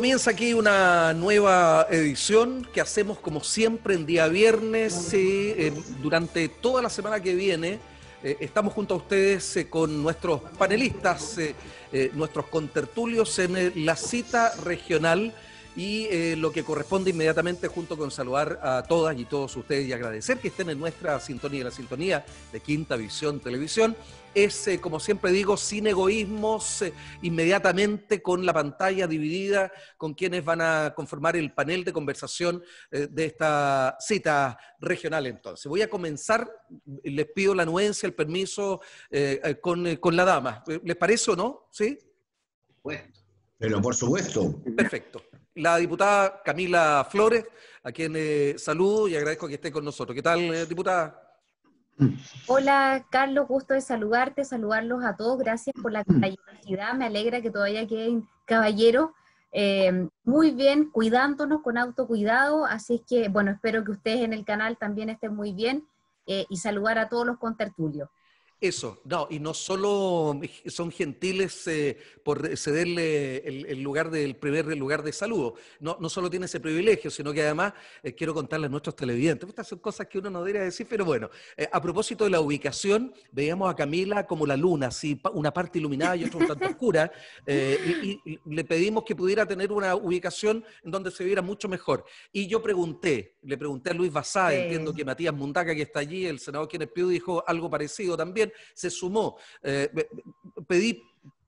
comienza aquí una nueva edición que hacemos como siempre en día viernes. Durante toda la semana que viene estamos junto a ustedes con nuestros panelistas, nuestros contertulios en la cita regional. Y lo que corresponde inmediatamente, junto con saludar a todas y todos ustedes y agradecer que estén en nuestra sintonía, la sintonía de Quinta Visión Televisión, es, como siempre digo, sin egoísmos, inmediatamente con la pantalla dividida con quienes van a conformar el panel de conversación de esta cita regional. Entonces, voy a comenzar, les pido la anuencia, el permiso con la dama. ¿Les parece o no? ¿Sí? Bueno, pero por supuesto. Perfecto. La diputada Camila Flores, a quien saludo y agradezco que esté con nosotros. ¿Qué tal, diputada? Hola, Carlos, gusto de saludarte, saludarlos a todos. Gracias por la caballerosidad. Me alegra que todavía queden caballeros. Muy bien, cuidándonos con autocuidado. Así es que, bueno, espero que ustedes en el canal también estén muy bien y saludar a todos los contertulios. Eso, no, y no solo son gentiles por cederle el lugar del primer lugar de saludo, no solo tiene ese privilegio, sino que además quiero contarles a nuestros televidentes. Estas son cosas que uno no debería decir, pero bueno, a propósito de la ubicación, veíamos a Camila como la luna, así, una parte iluminada y otra un tanto oscura, y le pedimos que pudiera tener una ubicación en donde se viera mucho mejor. Y yo le pregunté a Luis Basáez, Sí. entiendo que Matías Mundaca, que está allí, el senador Kenneth Pugh, dijo algo parecido también. Se sumó.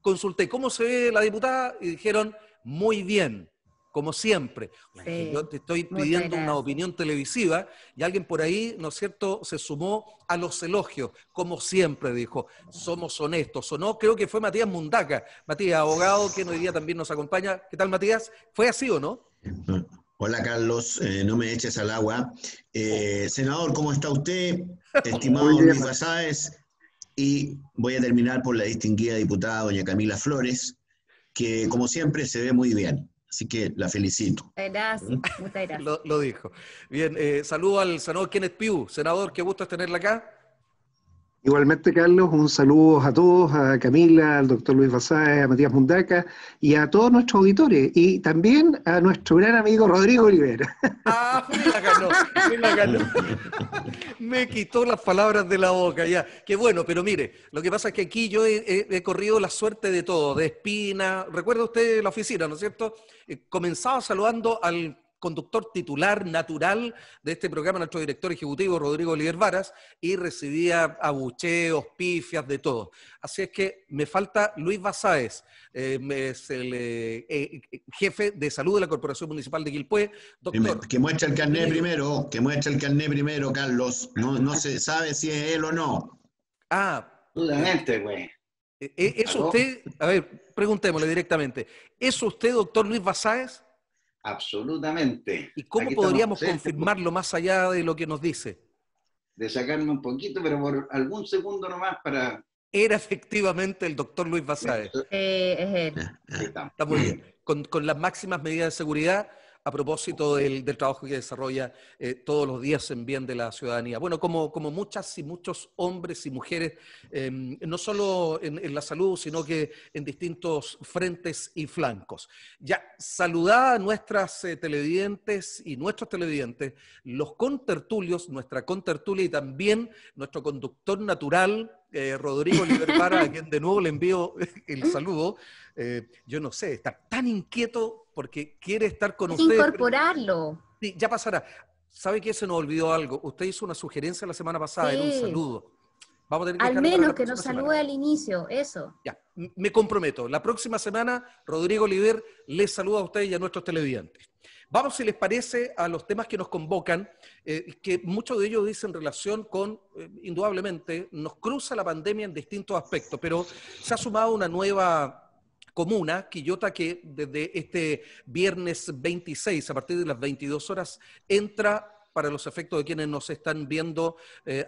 Consulté cómo se ve la diputada y dijeron muy bien, como siempre. Sí, yo te estoy muchas pidiendo una gracias. opinión televisiva y alguien por ahí, ¿no es cierto?, se sumó a los elogios, como siempre dijo, somos honestos o no. Creo que fue Matías Mundaca, Matías, abogado, que hoy día también nos acompaña. ¿Qué tal, Matías? ¿Fue así o no? Hola Carlos, no me eches al agua. Senador, ¿cómo está usted? Estimado Muy bien. Luis Basáez. Y voy a terminar por la distinguida diputada doña Camila Flores, que como siempre se ve muy bien. Así que la felicito. Gracias, muchas gracias. Lo dijo. Bien, saludo al senador Kenneth Pugh. Senador, qué gusto es tenerla acá. Igualmente, Carlos, un saludo a todos, a Camila, al doctor Luis Basáez, a Matías Mundaca y a todos nuestros auditores, y también a nuestro gran amigo Rodrigo Olivera. Ah, me la ganó. Me quitó las palabras de la boca, ya. Qué bueno, pero mire, lo que pasa es que aquí yo he corrido la suerte de todo, de Espina. Recuerda usted la oficina, ¿no es cierto? Comenzaba saludando al conductor titular natural de este programa, nuestro director ejecutivo, Rodrigo Oliver Varas, y recibía abucheos, pifias, de todo. Así es que me falta Luis Basáez, es el jefe de salud de la Corporación Municipal de Quilpué. Doctor. Que muestre el carnet primero, Carlos. No se sabe si es él o no. Absolutamente, güey. ¿Es usted? A ver, preguntémosle directamente. ¿Es usted, doctor Luis Basáez? Absolutamente. ¿Y cómo Aquí podríamos estamos, confirmarlo más allá de lo que nos dice? de sacarme un poquito, pero por algún segundo nomás para... Era efectivamente el doctor Luis Basáez. Es él. Ahí estamos. Está muy bien. Con las máximas medidas de seguridad a propósito del trabajo que desarrolla todos los días en bien de la ciudadanía. Bueno, como muchas y muchos hombres y mujeres, no solo en la salud, sino que en distintos frentes y flancos. Ya, saludada a nuestras televidentes y nuestros televidentes, los contertulios, nuestra contertulia y también nuestro conductor natural, Rodrigo Oliver Varas, a quien de nuevo le envío el saludo. Yo no sé, está tan inquieto porque quiere estar con Hay que ustedes. incorporarlo. Sí, ya pasará. ¿Sabe qué? Se nos olvidó algo. Usted hizo una sugerencia la semana pasada, Sí. era un saludo. Vamos a tener que Al dejarlo para menos la que nos próxima salude semana. al inicio, eso. Ya, me comprometo. La próxima semana, Rodrigo Oliver les saluda a ustedes y a nuestros televidentes. Vamos, si les parece, a los temas que nos convocan, que muchos de ellos dicen relación con, indudablemente, nos cruza la pandemia en distintos aspectos, pero se ha sumado una nueva comuna, Quillota, que desde este viernes 26, a partir de las 22 horas, entra para los efectos de quienes nos están viendo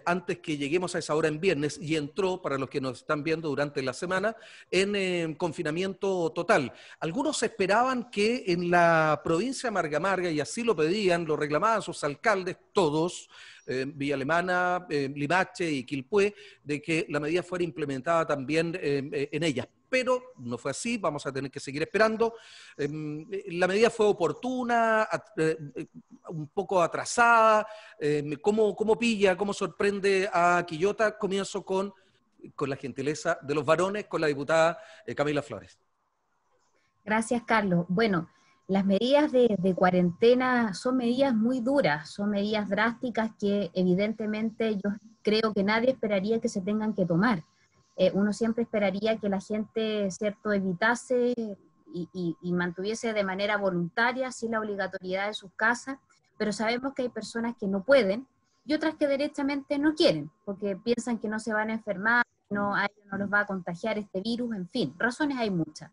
antes que lleguemos a esa hora en viernes, y entró para los que nos están viendo durante la semana en confinamiento total. Algunos esperaban que en la provincia de Marga Marga, y así lo pedían, lo reclamaban sus alcaldes, todos, Villa Alemana, Limache y Quilpué, de que la medida fuera implementada también en ellas. pero no fue así, vamos a tener que seguir esperando. La medida fue oportuna, un poco atrasada. ¿Cómo pilla, cómo sorprende a Quillota? Comienzo con la gentileza de los varones, con la diputada Camila Flores. Gracias, Carlos. Bueno, las medidas de cuarentena son medidas muy duras, son medidas drásticas que evidentemente yo creo que nadie esperaría que se tengan que tomar. Uno siempre esperaría que la gente, ¿cierto?, evitase y mantuviese de manera voluntaria, sin la obligatoriedad de sus casas, pero sabemos que hay personas que no pueden y otras que derechamente no quieren, porque piensan que no se van a enfermar, a ellos no los va a contagiar este virus, en fin, razones hay muchas.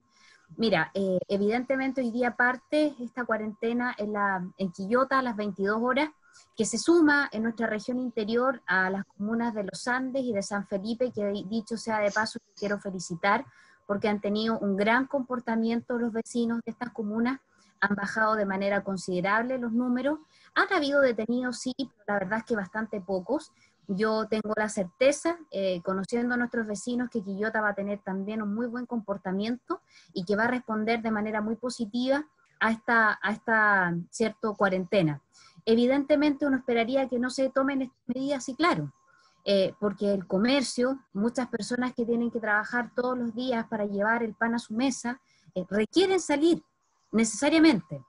Mira, evidentemente hoy día parte esta cuarentena en Quillota a las 22 horas, que se suma en nuestra región interior a las comunas de Los Andes y de San Felipe, que dicho sea de paso, quiero felicitar, porque han tenido un gran comportamiento los vecinos de estas comunas, han bajado de manera considerable los números, han habido detenidos sí, pero la verdad es que bastante pocos. Yo tengo la certeza, conociendo a nuestros vecinos, que Quillota va a tener también un muy buen comportamiento y que va a responder de manera muy positiva a esta cierto, cuarentena. Evidentemente uno esperaría que no se tomen estas medidas, y claro, porque el comercio, muchas personas que tienen que trabajar todos los días para llevar el pan a su mesa, requieren salir necesariamente,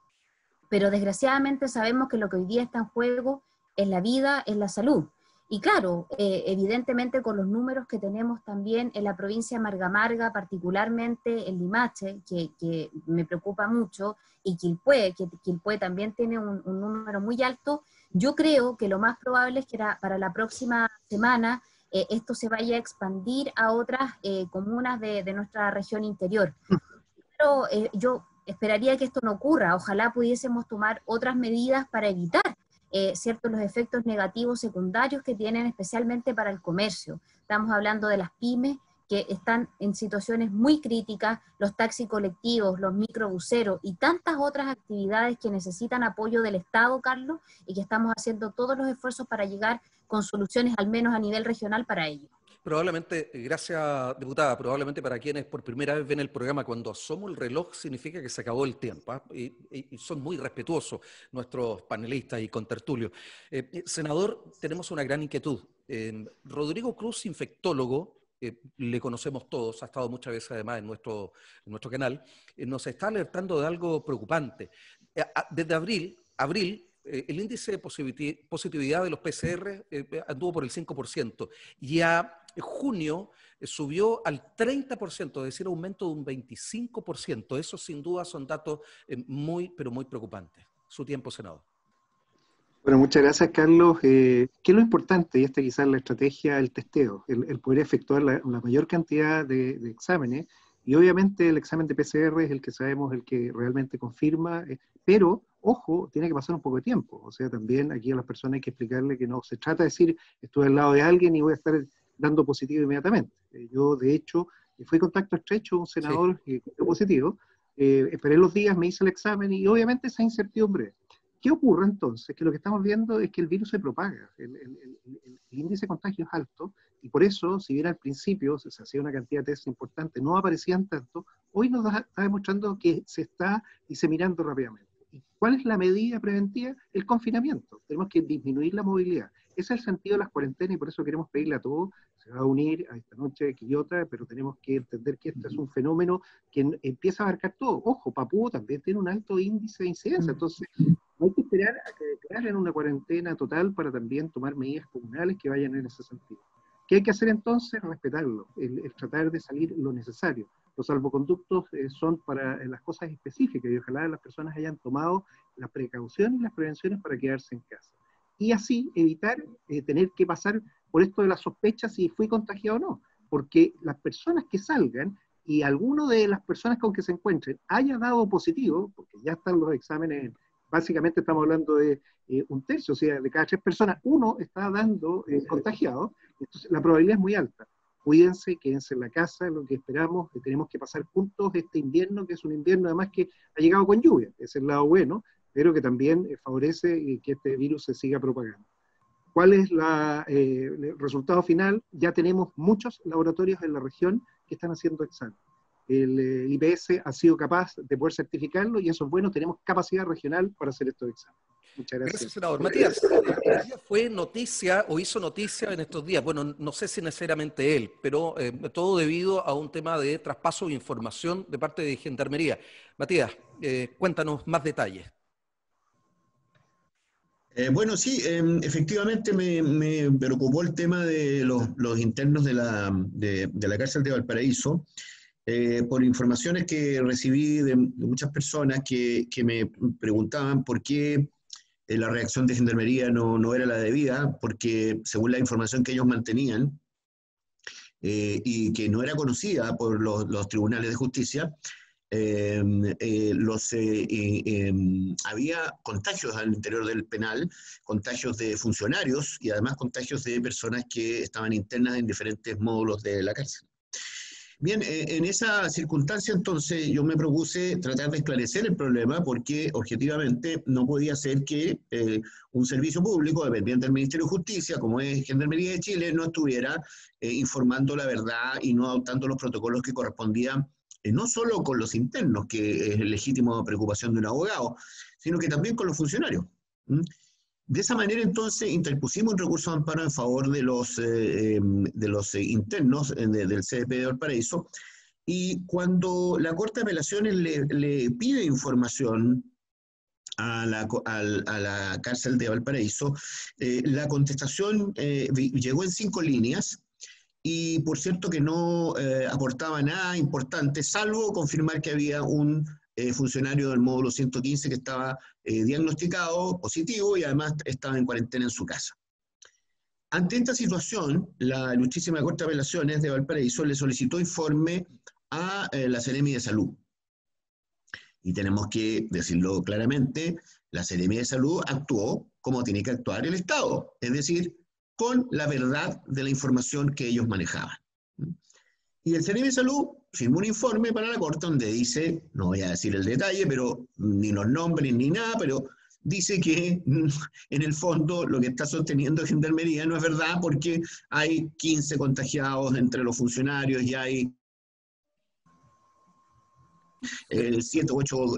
pero desgraciadamente sabemos que lo que hoy día está en juego es la vida, es la salud. Y claro, evidentemente con los números que tenemos también en la provincia de Marga Marga, particularmente en Limache, que me preocupa mucho, y Quilpué, que Quilpué también tiene un número muy alto, yo creo que lo más probable es que para la próxima semana esto se vaya a expandir a otras comunas de nuestra región interior. Pero yo esperaría que esto no ocurra, ojalá pudiésemos tomar otras medidas para evitar ¿cierto?, los efectos negativos secundarios que tienen especialmente para el comercio. Estamos hablando de las pymes que están en situaciones muy críticas, los taxis colectivos, los microbuseros y tantas otras actividades que necesitan apoyo del Estado, Carlos, y que estamos haciendo todos los esfuerzos para llegar con soluciones al menos a nivel regional para ello. Probablemente, gracias diputada, probablemente para quienes por primera vez ven el programa, cuando asomo el reloj significa que se acabó el tiempo, ¿eh? Y son muy respetuosos nuestros panelistas y contertulios. Senador, tenemos una gran inquietud. Rodrigo Cruz, infectólogo, le conocemos todos, ha estado muchas veces además en nuestro canal, nos está alertando de algo preocupante. Desde abril, el índice de positividad de los PCR anduvo por el 5%, y a junio subió al 30%, es decir, aumento de un 25%. Eso sin duda son datos muy, pero muy preocupantes. Su tiempo, senador. Bueno, muchas gracias, Carlos. ¿Qué es lo importante? Y esta quizás es la estrategia del testeo, el poder efectuar la mayor cantidad de exámenes, y obviamente el examen de PCR es el que sabemos, el que realmente confirma, pero, ojo, tiene que pasar un poco de tiempo. O sea, también aquí a las personas hay que explicarle que no se trata de decir, estuve al lado de alguien y voy a estar dando positivo inmediatamente. Yo, de hecho, fui contacto estrecho, un senador que dio positivo, esperé los días, me hice el examen y obviamente esa incertidumbre. ¿Qué ocurre entonces? Que lo que estamos viendo es que el virus se propaga, el índice de contagio es alto, y por eso, si bien al principio se hacía una cantidad de test importante, no aparecían tanto, hoy nos está demostrando que se está diseminando rápidamente. ¿Y cuál es la medida preventiva? El confinamiento. Tenemos que disminuir la movilidad. Ese es el sentido de las cuarentenas, y por eso queremos pedirle a todos, se va a unir a esta noche Quillota, pero tenemos que entender que este es un fenómeno que empieza a abarcar todo. Ojo, Papúa también tiene un alto índice de incidencia, entonces hay que esperar a que declaren una cuarentena total para también tomar medidas comunales que vayan en ese sentido. ¿Qué hay que hacer entonces? Respetarlo, el tratar de salir lo necesario. Los salvoconductos son para las cosas específicas, y ojalá las personas hayan tomado las precauciones y las prevenciones para quedarse en casa. Y así evitar tener que pasar por esto de las sospechas si fui contagiado o no, porque las personas que salgan y alguno de las personas con que se encuentren haya dado positivo, porque ya están los exámenes, básicamente estamos hablando de un tercio, o sea, de cada 3 personas, uno está dando contagiado, entonces la probabilidad es muy alta. Cuídense, quédense en la casa, lo que esperamos, que tenemos que pasar juntos este invierno, que es un invierno además que ha llegado con lluvia, es el lado bueno, pero que también favorece que este virus se siga propagando. ¿Cuál es el resultado final? Ya tenemos muchos laboratorios en la región que están haciendo exámenes. el IPS ha sido capaz de poder certificarlo y eso es bueno, tenemos capacidad regional para hacer estos exámenes. Muchas gracias. Gracias, senador. Matías, hoy día fue noticia o hizo noticia en estos días, bueno, no sé si necesariamente él, pero todo debido a un tema de traspaso de información de parte de Gendarmería. Matías, cuéntanos más detalles. Bueno, sí, efectivamente me preocupó el tema de los internos de la cárcel de Valparaíso, por informaciones que recibí de muchas personas que me preguntaban por qué la reacción de Gendarmería no era la debida, porque según la información que ellos mantenían, y que no era conocida por los tribunales de justicia, había contagios al interior del penal, contagios de funcionarios y además contagios de personas que estaban internas en diferentes módulos de la cárcel. Bien, en esa circunstancia entonces yo me propuse tratar de esclarecer el problema porque objetivamente no podía ser que un servicio público dependiente del Ministerio de Justicia, como es Gendarmería de Chile, no estuviera informando la verdad y no adoptando los protocolos que correspondían, no solo con los internos, que es legítima preocupación de un abogado, sino que también con los funcionarios. De esa manera, entonces, interpusimos un recurso de amparo en favor de los internos del CDP de Valparaíso, y cuando la Corte de Apelaciones le pide información a la cárcel de Valparaíso, la contestación llegó en 5 líneas, y por cierto que no aportaba nada importante, salvo confirmar que había un funcionario del módulo 115 que estaba diagnosticado positivo y además estaba en cuarentena en su casa. Ante esta situación, la Ilustrísima Corte de Apelaciones de Valparaíso le solicitó informe a la Seremi de Salud. Y tenemos que decirlo claramente, la Seremi de Salud actuó como tiene que actuar el Estado, es decir, con la verdad de la información que ellos manejaban. Y el Seremi de Salud firmó un informe para la Corte donde dice, no voy a decir el detalle, pero ni los nombres ni nada, pero dice que en el fondo lo que está sosteniendo Gendarmería no es verdad porque hay 15 contagiados entre los funcionarios y hay 7 u 8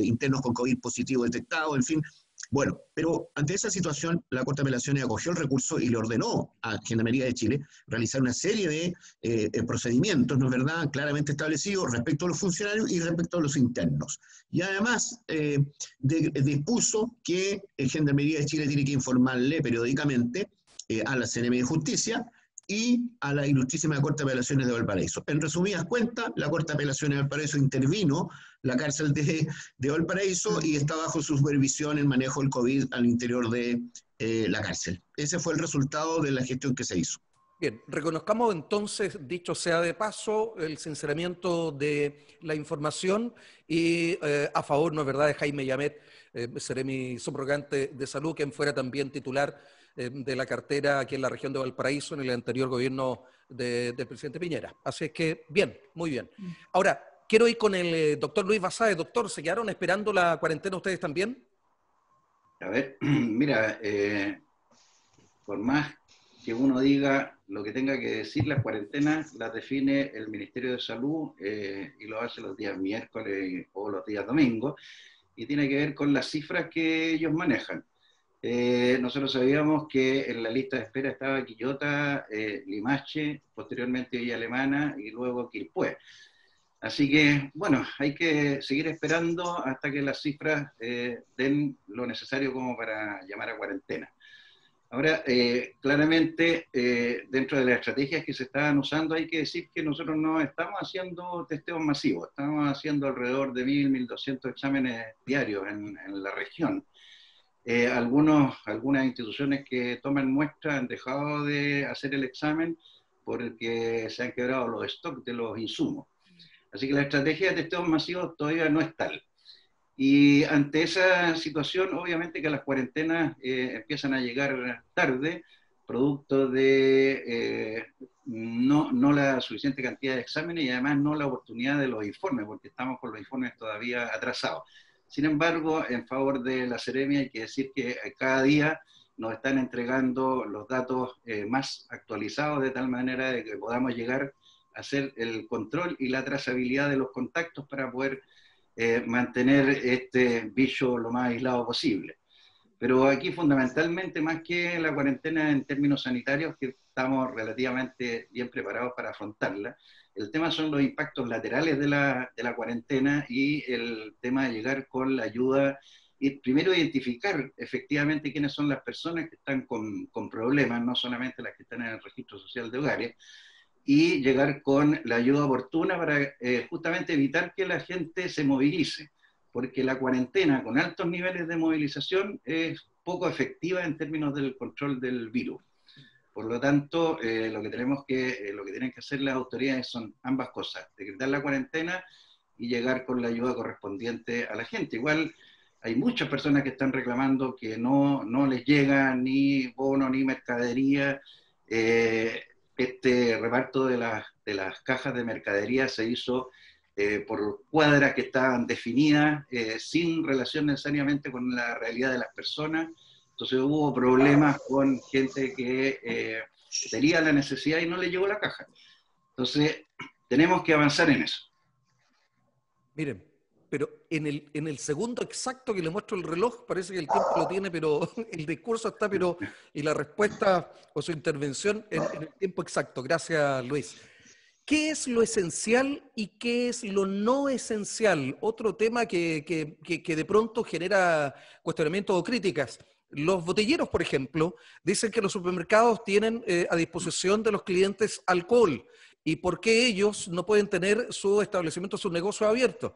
internos con COVID positivo detectados, en fin. Bueno, pero ante esa situación, la Corte de Apelaciones acogió el recurso y le ordenó a Gendarmería de Chile realizar una serie de procedimientos, ¿no es verdad?, claramente establecidos respecto a los funcionarios y respecto a los internos. Y además dispuso que Gendarmería de Chile tiene que informarle periódicamente a la CNM de Justicia y a la Ilustrísima Corte de Apelaciones de Valparaíso. En resumidas cuentas, la Corte de Apelaciones de Valparaíso intervino la cárcel de Valparaíso y está bajo supervisión el manejo del COVID al interior de la cárcel. Ese fue el resultado de la gestión que se hizo. Bien, reconozcamos entonces, dicho sea de paso, el sinceramiento de la información y a favor, ¿no es verdad?, de Jaime Yamet, Seremi subrogante de Salud, quien fuera también titular de la cartera aquí en la región de Valparaíso en el anterior gobierno del presidente Piñera. Así es que, bien, muy bien. Ahora, quiero ir con el doctor Luis Basáez. Doctor, ¿se quedaron esperando la cuarentena ustedes también? A ver, mira, por más que uno diga lo que tenga que decir, las cuarentenas las define el Ministerio de Salud y lo hace los días miércoles o los días domingos, y tiene que ver con las cifras que ellos manejan. Nosotros sabíamos que en la lista de espera estaba Quillota, Limache, posteriormente Villa Alemana y luego Quilpué. Así que, bueno, hay que seguir esperando hasta que las cifras den lo necesario como para llamar a cuarentena. Ahora, claramente, dentro de las estrategias que se estaban usando, hay que decir que nosotros no estamos haciendo testeos masivos, estamos haciendo alrededor de 1.200 exámenes diarios en la región. Algunas instituciones que toman muestras han dejado de hacer el examen porque se han quebrado los stocks de los insumos. Así que la estrategia de testeos masivos todavía no es tal. Y ante esa situación, obviamente que las cuarentenas empiezan a llegar tarde, producto de no la suficiente cantidad de exámenes y además no la oportunidad de los informes, porque estamos con los informes todavía atrasados. Sin embargo, en favor de la Seremi hay que decir que cada día nos están entregando los datos más actualizados de tal manera de que podamos llegar hacer el control y la trazabilidad de los contactos para poder mantener este bicho lo más aislado posible. Pero aquí fundamentalmente, más que la cuarentena en términos sanitarios, que estamos relativamente bien preparados para afrontarla, el tema son los impactos laterales de la cuarentena y el tema de llegar con la ayuda y primero identificar efectivamente quiénes son las personas que están con problemas, no solamente las que están en el registro social de hogares, y llegar con la ayuda oportuna para justamente evitar que la gente se movilice, porque la cuarentena con altos niveles de movilización es poco efectiva en términos del control del virus. Por lo tanto, lo que tienen que hacer las autoridades son ambas cosas, decretar la cuarentena y llegar con la ayuda correspondiente a la gente. Igual hay muchas personas que están reclamando que no les llega ni bono ni mercadería. Este reparto de las cajas de mercadería se hizo por cuadras que estaban definidas, sin relación necesariamente con la realidad de las personas. Entonces hubo problemas con gente que tenía la necesidad y no le llegó la caja. Entonces tenemos que avanzar en eso. Miren, pero en el segundo exacto que le muestro el reloj, parece que el tiempo lo tiene, pero el discurso está, pero y la respuesta o su intervención en el tiempo exacto. Gracias, Luis. ¿Qué es lo esencial y qué es lo no esencial? Otro tema que de pronto genera cuestionamientos o críticas. Los botilleros, por ejemplo, dicen que los supermercados tienen a disposición de los clientes alcohol. ¿Y por qué ellos no pueden tener su establecimiento, su negocio abierto?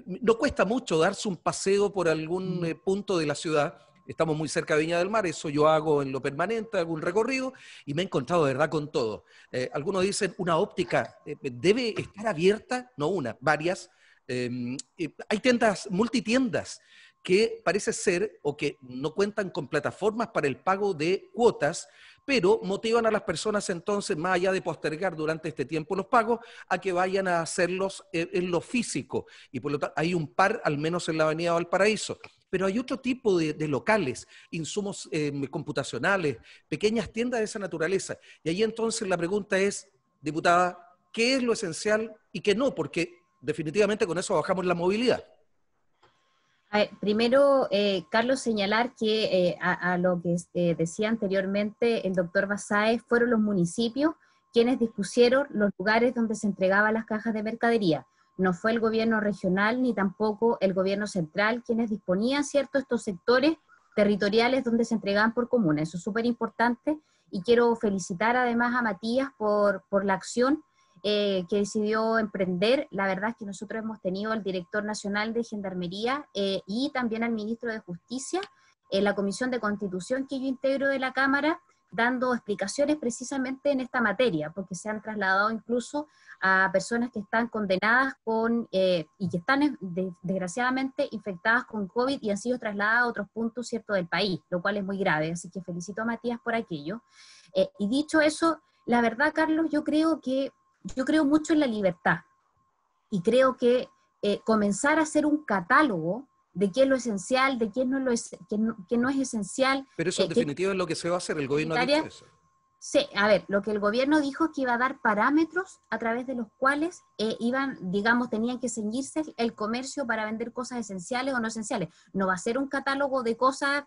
No cuesta mucho darse un paseo por algún punto de la ciudad. Estamos muy cerca de Viña del Mar, eso yo hago en lo permanente, algún recorrido, y me he encontrado de verdad con todo. Algunos dicen, una óptica debe estar abierta, no una, varias. Hay tiendas, multitiendas, que parece ser, o que no cuentan con plataformas para el pago de cuotas, pero motivan a las personas entonces, más allá de postergar durante este tiempo los pagos, a que vayan a hacerlos en lo físico. Y por lo tanto, hay un par, al menos en la avenida Valparaíso. Pero hay otro tipo de locales, insumos computacionales, pequeñas tiendas de esa naturaleza. Y ahí entonces la pregunta es, diputada, ¿qué es lo esencial y qué no? Porque definitivamente con eso bajamos la movilidad. Primero, Carlos, señalar que a lo que decía anteriormente el doctor Basáez, fueron los municipios quienes dispusieron los lugares donde se entregaban las cajas de mercadería. No fue el gobierno regional ni tampoco el gobierno central quienes disponían, ¿cierto?, estos sectores territoriales donde se entregaban por comuna. Eso es súper importante y quiero felicitar además a Matías por la acción que decidió emprender. La verdad es que nosotros hemos tenido al director nacional de Gendarmería y también al ministro de Justicia en la Comisión de Constitución que yo integro de la Cámara, dando explicaciones precisamente en esta materia, porque se han trasladado incluso a personas que están condenadas y que están desgraciadamente infectadas con COVID y han sido trasladadas a otros puntos, ¿cierto?, del país, lo cual es muy grave, así que felicito a Matías por aquello. Y dicho eso, la verdad, Carlos, yo creo mucho en la libertad y creo que comenzar a hacer un catálogo de qué es lo esencial, de qué no es esencial. Pero eso en definitiva es lo que se va a hacer, el gobierno ha dicho eso. Sí, a ver, lo que el gobierno dijo es que iba a dar parámetros a través de los cuales tenían que ceñirse el comercio para vender cosas esenciales o no esenciales. No va a ser un catálogo de cosas,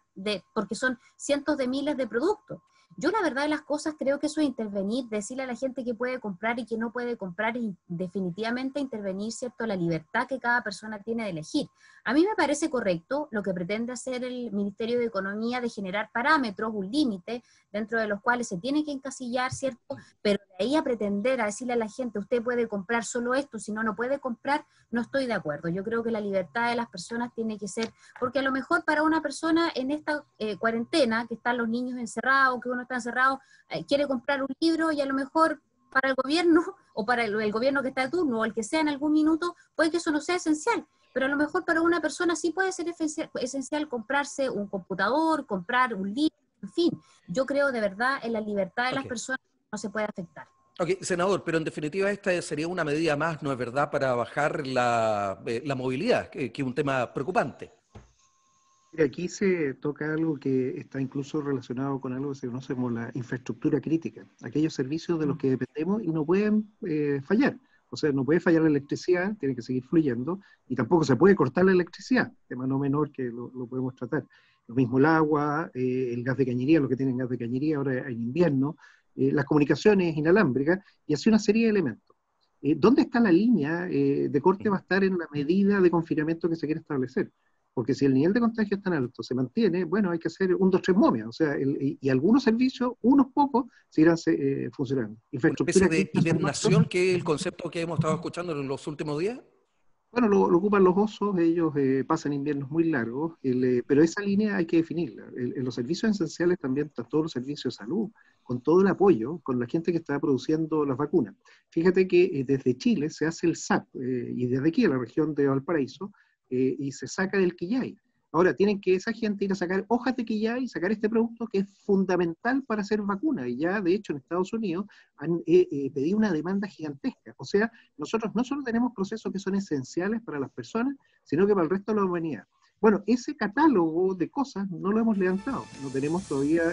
porque son cientos de miles de productos. Yo la verdad de las cosas creo que eso es intervenir, decirle a la gente que puede comprar y que no puede comprar, y definitivamente intervenir, ¿cierto?, la libertad que cada persona tiene de elegir. A mí me parece correcto lo que pretende hacer el Ministerio de Economía de generar parámetros, un límite, dentro de los cuales se tiene que encasillar, ¿cierto? Pero de ahí a pretender a decirle a la gente, usted puede comprar solo esto, si no, no puede comprar, no estoy de acuerdo. Yo creo que la libertad de las personas tiene que ser, porque a lo mejor para una persona en esta cuarentena, que están los niños encerrados, que uno está encerrado, quiere comprar un libro y a lo mejor para el gobierno o para el gobierno que está de turno o el que sea en algún minuto, puede que eso no sea esencial, pero a lo mejor para una persona sí puede ser esencial comprarse un computador, comprar un libro, en fin. Yo creo de verdad en la libertad de las personas, no se puede afectar. Ok, senador, pero en definitiva esta sería una medida más, ¿no es verdad?, para bajar la movilidad, que es un tema preocupante. Aquí se toca algo que está incluso relacionado con algo que se conoce como la infraestructura crítica, aquellos servicios de los que dependemos y no pueden fallar. O sea, no puede fallar la electricidad, tiene que seguir fluyendo, y tampoco se puede cortar la electricidad, tema no menor que lo podemos tratar. Lo mismo el agua, el gas de cañería, los que tienen gas de cañería ahora en invierno, las comunicaciones inalámbricas, y así una serie de elementos. ¿Dónde está la línea de corte? Va a estar en la medida de confinamiento que se quiere establecer. Porque si el nivel de contagio es tan alto, se mantiene, bueno, hay que hacer 1, 2, 3 momias. O sea, y algunos servicios, unos pocos, seguirán funcionando. Una especie de hibernación, que es el concepto que hemos estado escuchando en los últimos días. Bueno, lo ocupan los osos, ellos pasan inviernos muy largos, pero esa línea hay que definirla. En los servicios esenciales también están todos los servicios de salud, con todo el apoyo, con la gente que está produciendo las vacunas. Fíjate que desde Chile se hace el SAP, y desde aquí, en la región de Valparaíso, y se saca del quillay. Ahora, tienen que esa gente ir a sacar hojas de quillay y sacar este producto que es fundamental para hacer vacuna. Y ya, de hecho, en Estados Unidos han pedido una demanda gigantesca. O sea, nosotros no solo tenemos procesos que son esenciales para las personas, sino que para el resto de la humanidad. Bueno, ese catálogo de cosas no lo hemos levantado. No tenemos todavía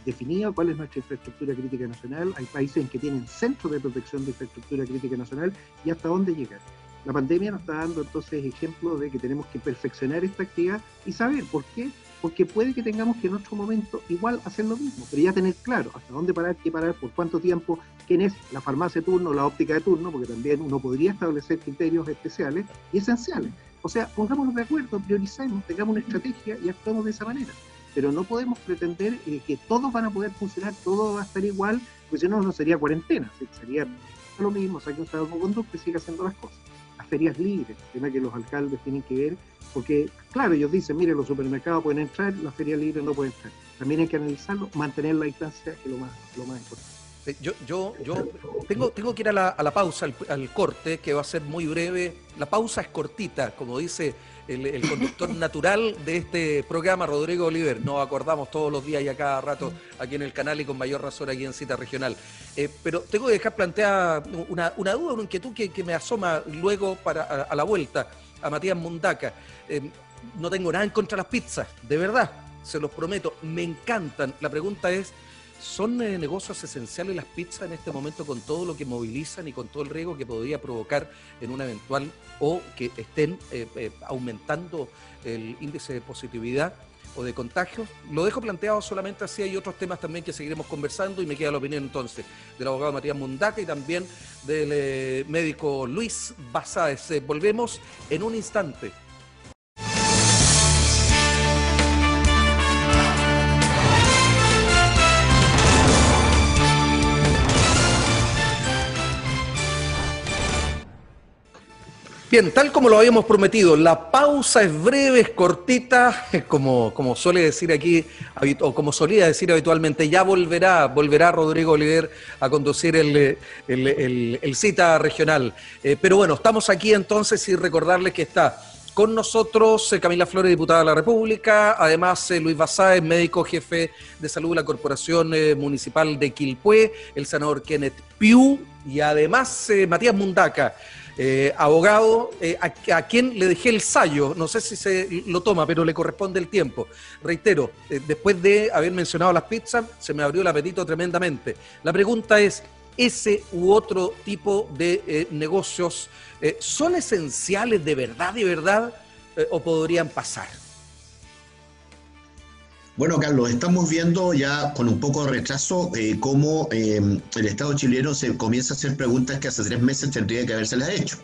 definido cuál es nuestra infraestructura crítica nacional. Hay países en que tienen centros de protección de infraestructura crítica nacional y hasta dónde llegar. La pandemia nos está dando entonces ejemplos de que tenemos que perfeccionar esta actividad y saber por qué, porque puede que tengamos que en otro momento igual hacer lo mismo, pero ya tener claro hasta dónde parar, qué parar, por cuánto tiempo, quién es la farmacia de turno, la óptica de turno, porque también uno podría establecer criterios especiales y esenciales. O sea, pongámonos de acuerdo, prioricemos, tengamos una estrategia y actuemos de esa manera. Pero no podemos pretender que todos van a poder funcionar, todo va a estar igual, porque si no, no sería cuarentena, sería lo mismo, saque un salvoconducto y siga haciendo las cosas. Las ferias libres, tema que los alcaldes tienen que ver, porque claro, ellos dicen, mire, los supermercados pueden entrar, las ferias libres no pueden entrar. También hay que analizarlo, mantener la distancia, que es lo más importante. Yo tengo que ir a la pausa, al corte, que va a ser muy breve. La pausa es cortita, como dice el conductor natural de este programa, Rodrigo Oliver. Nos acordamos todos los días y a cada rato aquí en el canal y con mayor razón aquí en Cita Regional. Pero tengo que dejar planteada una duda, una inquietud que me asoma luego a la vuelta a Matías Mundaca. No tengo nada en contra de las pizzas, de verdad, se los prometo, me encantan. La pregunta es, ¿son negocios esenciales las pizzas en este momento con todo lo que movilizan y con todo el riesgo que podría provocar en una eventual o que estén aumentando el índice de positividad o de contagios? Lo dejo planteado solamente así, hay otros temas también que seguiremos conversando y me queda la opinión entonces del abogado Matías Mundaca y también del médico Luis Basáez. Volvemos en un instante. Bien, tal como lo habíamos prometido, la pausa es breve, es cortita, como suele decir aquí, o como solía decir habitualmente, ya volverá Rodrigo Oliver a conducir el Cita Regional. Pero bueno, estamos aquí entonces y recordarles que está con nosotros Camila Flores, diputada de la República, además Luis Basáez, médico jefe de salud de la Corporación Municipal de Quilpué, el senador Kenneth Piu y además Matías Mundaca, abogado, a quien le dejé el sayo, no sé si se lo toma, pero le corresponde el tiempo. Reitero, después de haber mencionado las pizzas, se me abrió el apetito tremendamente. La pregunta es, ¿ese u otro tipo de negocios son esenciales de verdad, o podrían pasar? Bueno, Carlos, estamos viendo ya con un poco de retraso cómo el Estado chileno se comienza a hacer preguntas que hace 3 meses tendría que habérselas hecho.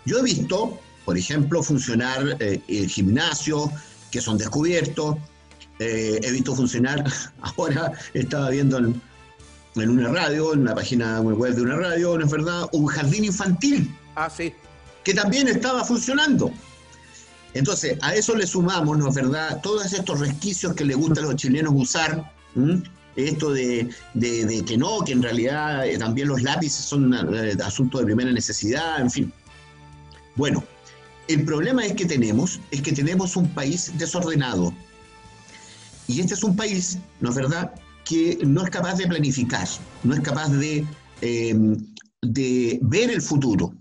Yo he visto, por ejemplo, funcionar gimnasios que son descubiertos, he visto funcionar, ahora estaba viendo en una radio, en una página web de una radio, ¿no es verdad?, un jardín infantil. Ah, sí. Que también estaba funcionando. Entonces, a eso le sumamos, ¿no es verdad?, todos estos resquicios que les gusta a los chilenos usar, esto de que no, que en realidad también los lápices son asuntos de primera necesidad, en fin. Bueno, el problema es que tenemos un país desordenado. Y este es un país, ¿no es verdad?, que no es capaz de planificar, no es capaz de ver el futuro.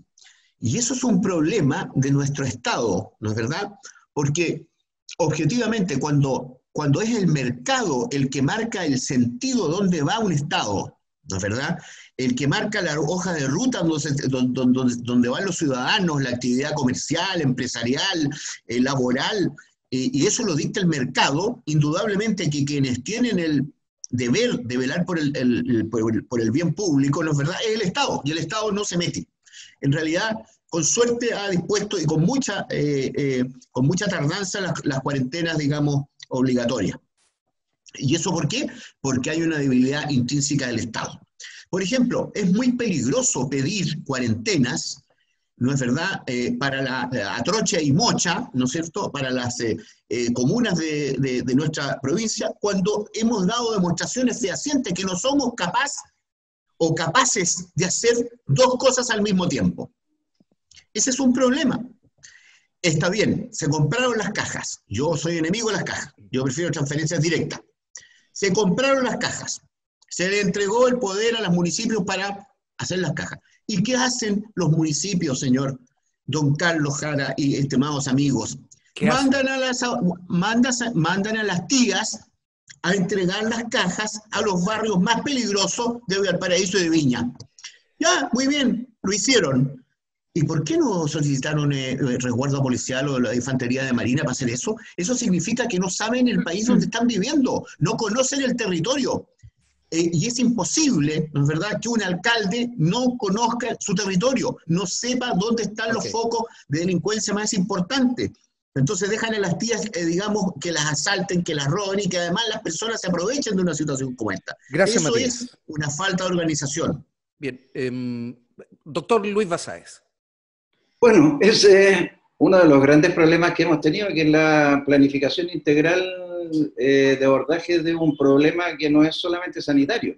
Y eso es un problema de nuestro Estado, ¿no es verdad? Porque objetivamente, cuando es el mercado el que marca el sentido donde va un Estado, ¿no es verdad? El que marca la hoja de ruta donde van los ciudadanos, la actividad comercial, empresarial, laboral, y eso lo dicta el mercado, indudablemente que quienes tienen el deber de velar por el bien público, ¿no es verdad?, es el Estado, y el Estado no se mete. En realidad, con suerte ha dispuesto y con mucha tardanza las cuarentenas, digamos, obligatorias. ¿Y eso por qué? Porque hay una debilidad intrínseca del Estado. Por ejemplo, es muy peligroso pedir cuarentenas, ¿no es verdad?, para la Atrocha y Mocha, ¿no es cierto?, para las comunas de nuestra provincia, cuando hemos dado demostraciones fehacientes que no somos capaces de hacer dos cosas al mismo tiempo. Ese es un problema. Está bien, se compraron las cajas. Yo soy enemigo de las cajas. Yo prefiero transferencias directas. Se compraron las cajas. Se le entregó el poder a los municipios para hacer las cajas. ¿Y qué hacen los municipios, señor don Carlos Jara y estimados amigos? Mandan a las tías a entregar las cajas a los barrios más peligrosos de Valparaíso y de Viña. Ya, muy bien, lo hicieron. ¿Y por qué no solicitaron resguardo policial o la infantería de marina para hacer eso? Eso significa que no saben el país donde están viviendo, no conocen el territorio. Y es imposible, ¿no es verdad?, que un alcalde no conozca su territorio, no sepa dónde están los focos de delincuencia más importantes. Entonces dejan a las tías, digamos, que las asalten, que las roben y que además las personas se aprovechen de una situación como esta. Gracias, eso Matías. Es una falta de organización. Bien, doctor Luis Basáez. Bueno, es uno de los grandes problemas que hemos tenido, que es la planificación integral de abordaje de un problema que no es solamente sanitario.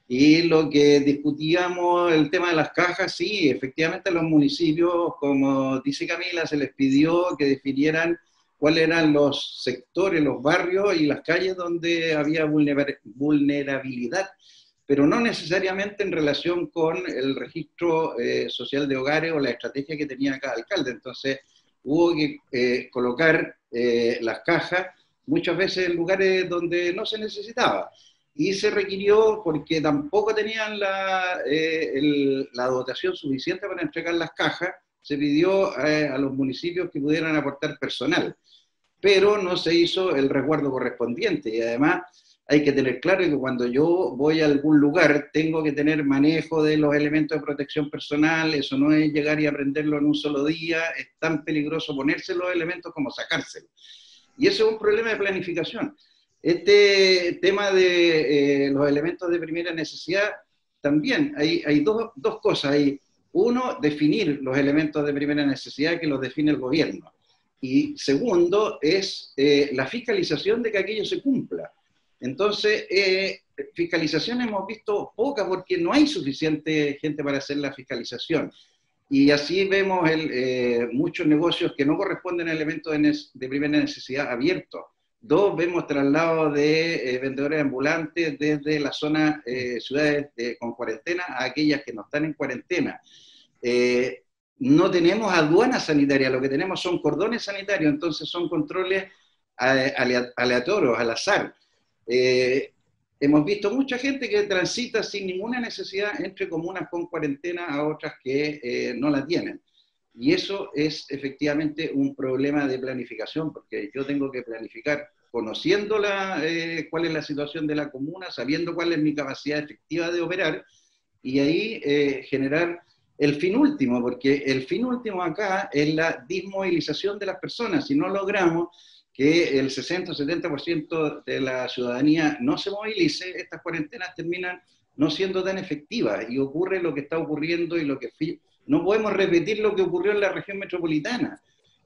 Y lo que discutíamos, el tema de las cajas, sí, efectivamente a los municipios, como dice Camila, se les pidió que definieran cuáles eran los sectores, los barrios y las calles donde había vulnerabilidad, pero no necesariamente en relación con el registro social de hogares o la estrategia que tenía cada alcalde. Entonces hubo que colocar las cajas muchas veces en lugares donde no se necesitaba. Y se requirió, porque tampoco tenían la dotación suficiente para entregar las cajas, se pidió a los municipios que pudieran aportar personal, pero no se hizo el resguardo correspondiente. Y además hay que tener claro que cuando yo voy a algún lugar tengo que tener manejo de los elementos de protección personal. Eso no es llegar y aprenderlo en un solo día, es tan peligroso ponerse los elementos como sacárselos. Y eso es un problema de planificación. Este tema de los elementos de primera necesidad, también hay dos cosas. Hay, uno, definir los elementos de primera necesidad que los define el gobierno. Y segundo, es la fiscalización de que aquello se cumpla. Entonces, fiscalización hemos visto poca porque no hay suficiente gente para hacer la fiscalización. Y así vemos muchos negocios que no corresponden a elementos de primera necesidad abiertos. Dos, vemos traslados de vendedores ambulantes desde la zona ciudades con cuarentena a aquellas que no están en cuarentena. No tenemos aduana sanitaria, lo que tenemos son cordones sanitarios, entonces son controles aleatorios, al azar. Hemos visto mucha gente que transita sin ninguna necesidad entre comunas con cuarentena a otras que no la tienen. Y eso es efectivamente un problema de planificación, porque yo tengo que planificar conociendo cuál es la situación de la comuna, sabiendo cuál es mi capacidad efectiva de operar, y ahí generar el fin último, porque el fin último acá es la desmovilización de las personas. Si no logramos que el 60 o 70% de la ciudadanía no se movilice, estas cuarentenas terminan no siendo tan efectivas, y ocurre lo que está ocurriendo y lo que... No podemos repetir lo que ocurrió en la región metropolitana,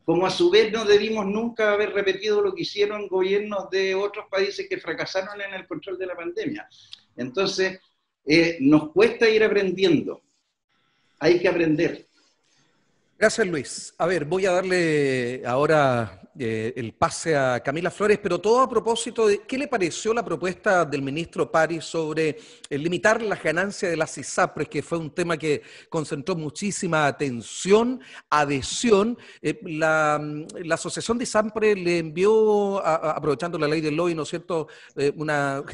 como a su vez no debimos nunca haber repetido lo que hicieron gobiernos de otros países que fracasaron en el control de la pandemia. Entonces, nos cuesta ir aprendiendo, hay que aprender. Gracias, Luis. A ver, voy a darle ahora el pase a Camila Flores, pero todo a propósito de qué le pareció la propuesta del ministro París sobre limitar las ganancias de las ISAPRES, que fue un tema que concentró muchísima atención, adhesión. La Asociación de ISAPRES le envió, aprovechando la ley del lobby, ¿no es cierto?, una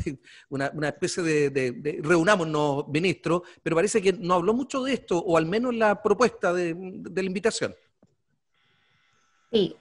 especie de reunámonos, ministro, pero parece que no habló mucho de esto, o al menos la propuesta de la invitación. Sí,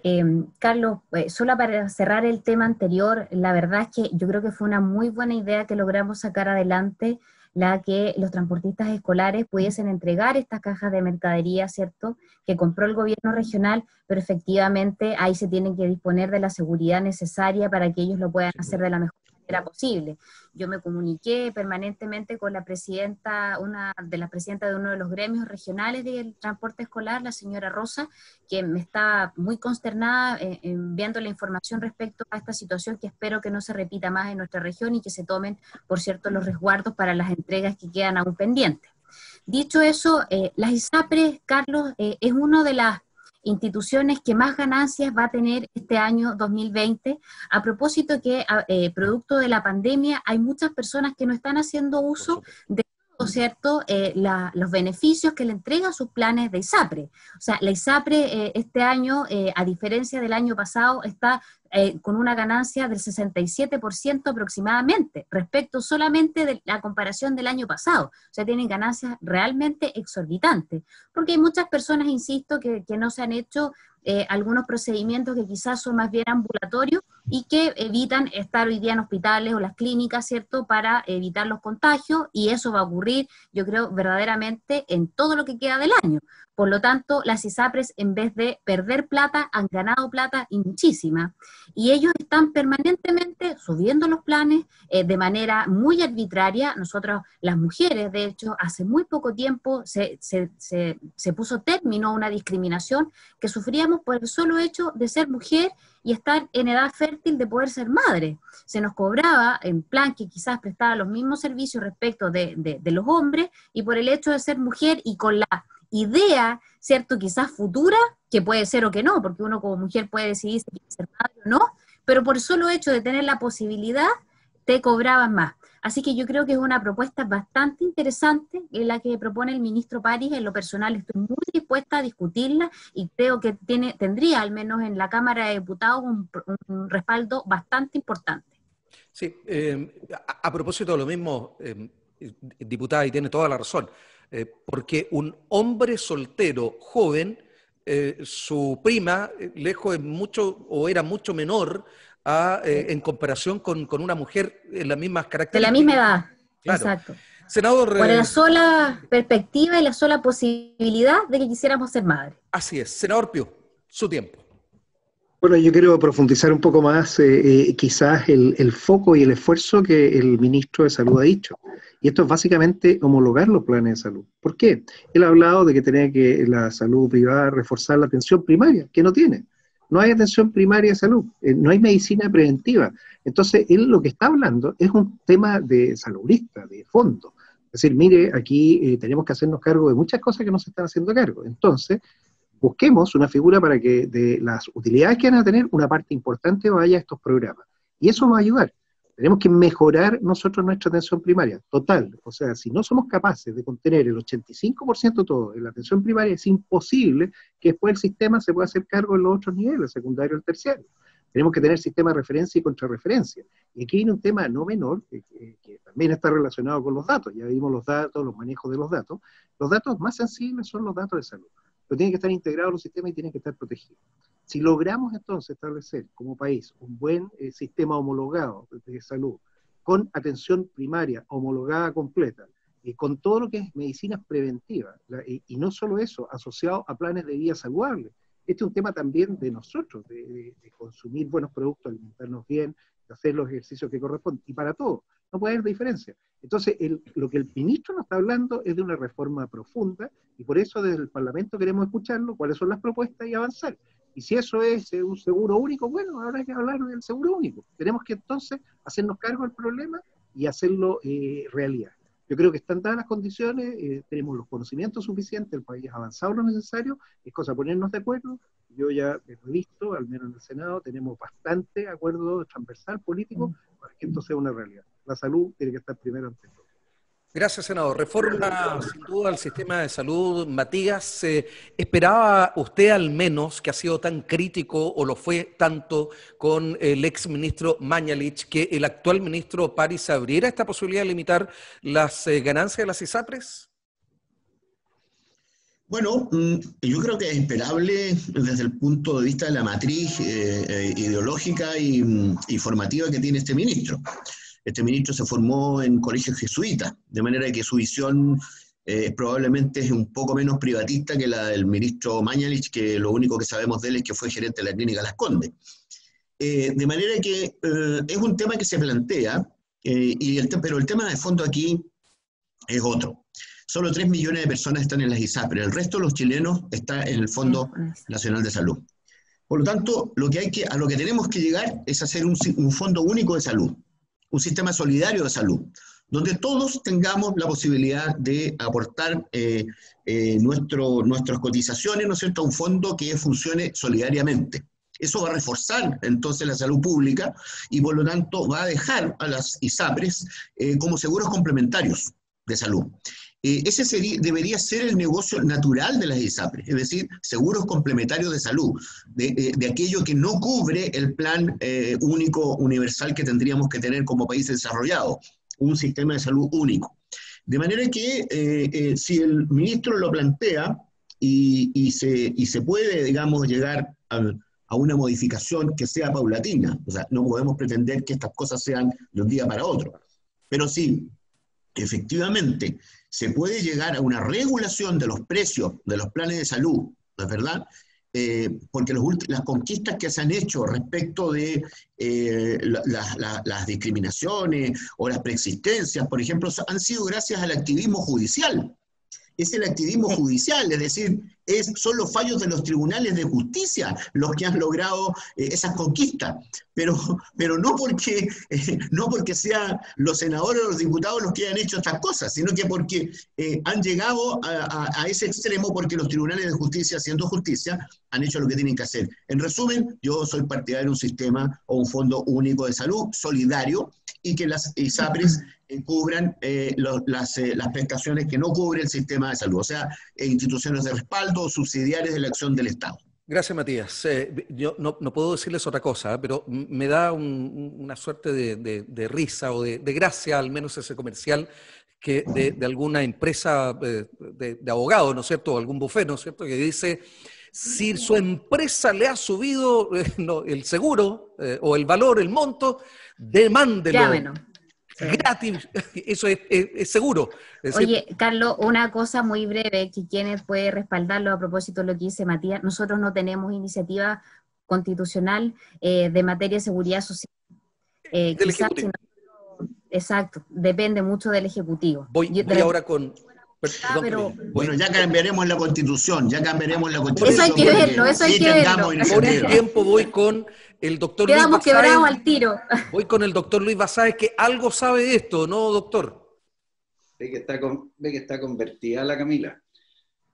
Carlos, solo para cerrar el tema anterior, la verdad es que yo creo que fue una muy buena idea que logramos sacar adelante la que los transportistas escolares pudiesen entregar estas cajas de mercadería, ¿cierto?, que compró el gobierno regional, pero efectivamente ahí se tienen que disponer de la seguridad necesaria para que ellos lo puedan hacer de la mejor manera posible. Yo me comuniqué permanentemente con la presidenta, una de las presidentas de uno de los gremios regionales del transporte escolar, la señora Rosa, que me está muy consternada enviando la información respecto a esta situación que espero que no se repita más en nuestra región y que se tomen, por cierto, los resguardos para las entregas que quedan aún pendientes. Dicho eso, las ISAPRES, Carlos, es una de las instituciones que más ganancias va a tener este año 2020, a propósito que producto de la pandemia hay muchas personas que no están haciendo uso de ¿cierto? Los beneficios que le entregan sus planes de ISAPRE. O sea, la ISAPRE este año, a diferencia del año pasado, está con una ganancia del 67% aproximadamente, respecto solamente de la comparación del año pasado. O sea, tienen ganancias realmente exorbitantes, porque hay muchas personas, insisto, que no se han hecho algunos procedimientos que quizás son más bien ambulatorios y que evitan estar hoy día en hospitales o las clínicas, ¿cierto?, para evitar los contagios, y eso va a ocurrir, yo creo, verdaderamente en todo lo que queda del año. Por lo tanto, las ISAPRES, en vez de perder plata, han ganado plata y muchísima. Y ellos están permanentemente subiendo los planes de manera muy arbitraria. Nosotros, las mujeres, de hecho, hace muy poco tiempo se puso término a una discriminación que sufríamos por el solo hecho de ser mujer y estar en edad fértil de poder ser madre. Se nos cobraba en plan que quizás prestaba los mismos servicios respecto de los hombres, y por el hecho de ser mujer y con la idea, ¿cierto?, quizás futura, que puede ser o que no, porque uno como mujer puede decidir si quiere ser madre o no, pero por el solo hecho de tener la posibilidad, te cobraban más. Así que yo creo que es una propuesta bastante interesante en la que propone el ministro París. En lo personal estoy muy dispuesta a discutirla y creo que tendría, al menos en la Cámara de Diputados, un respaldo bastante importante. Sí, a propósito de lo mismo, diputada, y tiene toda la razón, porque un hombre soltero, joven, su prima, lejos es mucho, o era mucho menor en comparación con una mujer en las mismas características. De la misma edad, claro. Exacto. Senador, por la sola perspectiva y la sola posibilidad de que quisiéramos ser madres. Así es. Senador Pio, su tiempo. Bueno, yo quiero profundizar un poco más quizás el foco y el esfuerzo que el ministro de Salud ha dicho. Y esto es básicamente homologar los planes de salud. ¿Por qué? Él ha hablado de que tiene que la salud privada reforzar la atención primaria, que no tiene. No hay atención primaria de salud, no hay medicina preventiva. Entonces, él lo que está hablando es un tema de saludista, de fondo. Es decir, mire, aquí tenemos que hacernos cargo de muchas cosas que no se están haciendo cargo. Entonces, busquemos una figura para que de las utilidades que van a tener, una parte importante vaya a estos programas. Y eso va a ayudar. Tenemos que mejorar nosotros nuestra atención primaria, total. O sea, si no somos capaces de contener el 85% todo en la atención primaria, es imposible que después el sistema se pueda hacer cargo en los otros niveles, el secundario y el terciario. Tenemos que tener sistema de referencia y contrarreferencia. Y aquí viene un tema no menor, que también está relacionado con los datos. Ya vimos los datos, los manejos de los datos. Los datos más sensibles son los datos de salud. Pero tienen que estar integrados en los sistemas y tienen que estar protegidos. Si logramos entonces establecer como país un buen sistema homologado de salud, con atención primaria homologada completa, con todo lo que es medicinas preventivas, y no solo eso, asociado a planes de vida saludable. Este es un tema también de nosotros, de consumir buenos productos, alimentarnos bien, de hacer los ejercicios que corresponden, y para todo, no puede haber diferencia. Entonces, lo que el ministro nos está hablando es de una reforma profunda, y por eso desde el Parlamento queremos escucharlo, cuáles son las propuestas y avanzar. Y si eso es un seguro único, bueno, habrá que hablar del seguro único. Tenemos que entonces hacernos cargo del problema y hacerlo realidad. Yo creo que están dadas las condiciones, tenemos los conocimientos suficientes, el país ha avanzado lo necesario, es cosa de ponernos de acuerdo Yo ya lo he visto, al menos en el Senado, tenemos bastante acuerdo transversal político para que esto sea una realidad. La salud tiene que estar primero ante todo. Gracias, senador. Reforma, sin duda, al sistema de salud. Matías, ¿esperaba usted al menos, que ha sido tan crítico o lo fue tanto con el ex ministro Mañalich, que el actual ministro París abriera esta posibilidad de limitar las ganancias de las ISAPRES? Bueno, yo creo que es esperable desde el punto de vista de la matriz ideológica y formativa que tiene este ministro. Este ministro se formó en colegios jesuitas, de manera que su visión probablemente es un poco menos privatista que la del ministro Mañalich, que lo único que sabemos de él es que fue gerente de la clínica Las Condes. De manera que es un tema que se plantea, pero el tema de fondo aquí es otro. Solo 3 millones de personas están en las ISAPRES, el resto de los chilenos está en el Fondo Nacional de Salud. Por lo tanto, a lo que tenemos que llegar es hacer un fondo único de salud, un sistema solidario de salud, donde todos tengamos la posibilidad de aportar nuestras cotizaciones, ¿no es cierto?, a un fondo que funcione solidariamente. Eso va a reforzar entonces la salud pública y por lo tanto va a dejar a las ISAPRES como seguros complementarios de salud. Ese debería ser el negocio natural de las ISAPRES, es decir, seguros complementarios de salud, de aquello que no cubre el plan único universal que tendríamos que tener como país desarrollado, un sistema de salud único. De manera que si el ministro lo plantea y se puede, digamos, llegar a una modificación que sea paulatina, o sea, no podemos pretender que estas cosas sean de un día para otro, pero sí, efectivamente, se puede llegar a una regulación de los precios de los planes de salud, ¿no es verdad? Porque las conquistas que se han hecho respecto de las discriminaciones o las preexistencias, por ejemplo, han sido gracias al activismo judicial. Es el activismo judicial, es decir, son los fallos de los tribunales de justicia los que han logrado esas conquistas, pero no porque sean los senadores o los diputados los que hayan hecho estas cosas, sino que porque han llegado a ese extremo porque los tribunales de justicia, haciendo justicia, han hecho lo que tienen que hacer. En resumen, yo soy partidario de un sistema o un fondo único de salud solidario y que las ISAPRES cubran las prestaciones que no cubre el sistema de salud, o sea, instituciones de respaldo o subsidiarias de la acción del Estado. Gracias, Matías. Yo no puedo decirles otra cosa, pero me da una suerte de risa o de gracia, al menos ese comercial, que de alguna empresa de abogados, ¿no es cierto?, o algún bufete, ¿no es cierto?, que dice, si su empresa le ha subido el seguro o el valor, el monto, demándelo. Llámenos. Sí. Gratis, eso es seguro. Oye, Carlos, una cosa muy breve, que quienes puede respaldarlo a propósito de lo que dice Matías, nosotros no tenemos iniciativa constitucional de materia de seguridad social. Del Ejecutivo. Exacto, depende mucho del Ejecutivo. Voy ahora con... Bueno, ya cambiaremos la Constitución, Eso hay que verlo, eso hay que verlo. Por un tiempo voy con el doctor Luis Quedamos Basáez. quebrados al tiro. Voy con el doctor Luis Basáez, que algo sabe de esto, ¿no, doctor? Ve que está convertida la Camila.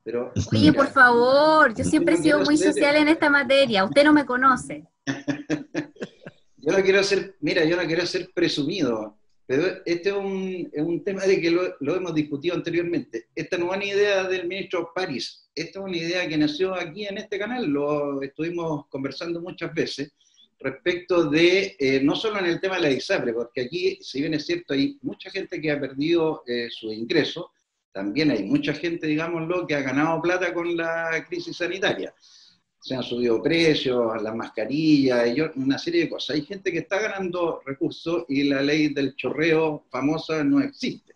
Pero, oye, mira, por favor, yo siempre he sido muy social en esta materia, usted no me conoce. Yo no quiero ser presumido, pero este es un tema de que lo hemos discutido anteriormente. Esta no es una idea del ministro París, esta es una idea que nació aquí en este canal, lo estuvimos conversando muchas veces, respecto de, no solo en el tema de la ISAPRE, porque aquí, si bien es cierto, hay mucha gente que ha perdido su ingreso, también hay mucha gente, digámoslo, que ha ganado plata con la crisis sanitaria. Se han subido precios, las mascarillas, y una serie de cosas. Hay gente que está ganando recursos y la ley del chorreo famosa no existe.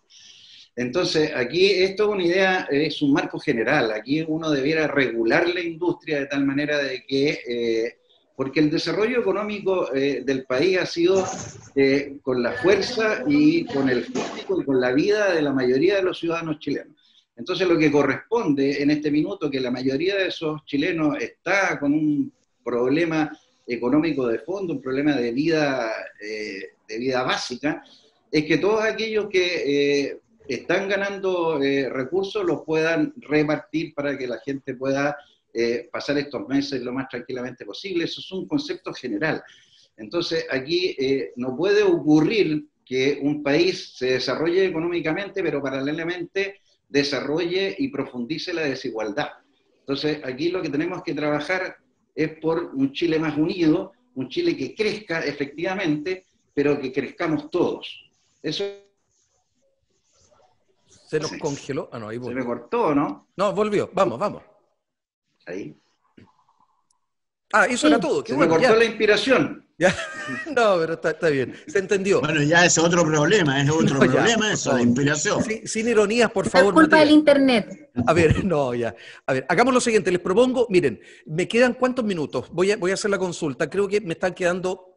Entonces, aquí esto es una idea, es un marco general. Aquí uno debiera regular la industria de tal manera de que, porque el desarrollo económico del país ha sido con la fuerza y con el físico y con la vida de la mayoría de los ciudadanos chilenos. Entonces lo que corresponde en este minuto, que la mayoría de esos chilenos está con un problema económico de fondo, un problema de vida básica, es que todos aquellos que están ganando recursos los puedan repartir para que la gente pueda pasar estos meses lo más tranquilamente posible. Eso es un concepto general. Entonces, aquí no puede ocurrir que un país se desarrolle económicamente, pero paralelamente desarrolle y profundice la desigualdad. Entonces, aquí lo que tenemos que trabajar es por un Chile más unido, un Chile que crezca efectivamente, pero que crezcamos todos. Eso... Se nos congeló. Ah, no, ahí volvió. Se me cortó, ¿no? No, volvió. Vamos. Ahí. Ah, eso era todo. Qué Se bueno, me cortó ya. la inspiración. Ya. No, pero está bien. Se entendió. Bueno, ya es otro problema, eso, la inspiración. Sin ironías, por Es favor. culpa del internet. A ver, no, ya. A ver, hagamos lo siguiente. Les propongo, miren, me quedan ¿cuántos minutos? Voy a hacer la consulta. Creo que me están quedando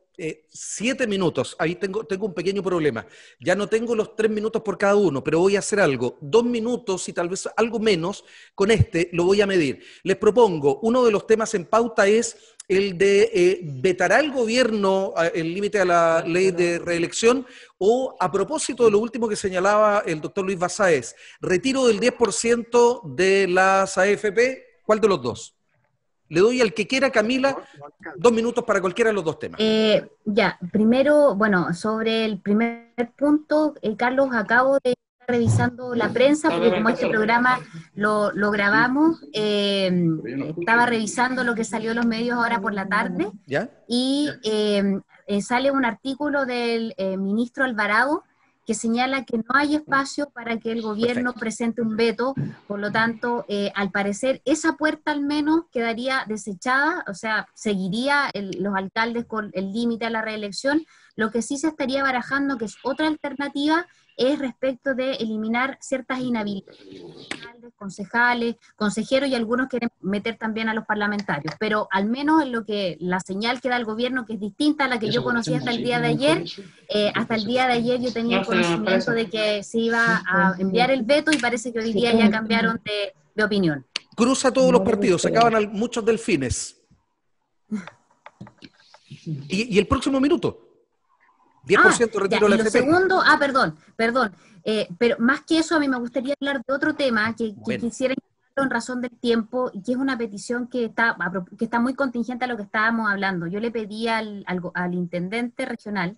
7 minutos. Ahí tengo un pequeño problema. Ya no tengo los 3 minutos por cada uno, pero voy a hacer algo. 2 minutos y tal vez algo menos. Con este lo voy a medir. Les propongo, uno de los temas en pauta es el de ¿vetará el gobierno el límite a la ley de reelección? O a propósito de lo último que señalaba el doctor Luis Basáez, retiro del 10% de las AFP. ¿Cuál de los dos? Le doy al que quiera, Camila, 2 minutos para cualquiera de los dos temas. Ya, primero, bueno, sobre el primer punto, Carlos, acabo de estar revisando la prensa, porque como este programa lo grabamos, estaba revisando lo que salió en los medios ahora por la tarde, ¿Ya? Y sale un artículo del ministro Alvarado que señala que no hay espacio para que el gobierno presente un veto, por lo tanto, al parecer, esa puerta al menos quedaría desechada, o sea, seguiría los alcaldes con el límite a la reelección. Lo que sí se estaría barajando, que es otra alternativa, es respecto de eliminar ciertas inhabilidades, concejales, consejeros, y algunos quieren meter también a los parlamentarios, pero al menos en lo que la señal que da el gobierno, que es distinta a la que yo conocí hasta el día de ayer, yo tenía conocimiento de que se iba a enviar el veto y parece que hoy día ya cambiaron de opinión. Cruza todos los partidos, se acaban muchos delfines. ¿Y el próximo minuto? 10% retiro de la FP. Segundo, perdón. Pero más que eso, a mí me gustaría hablar de otro tema que quisiera hablarlo en razón del tiempo, y que es una petición que está muy contingente a lo que estábamos hablando. Yo le pedí al intendente regional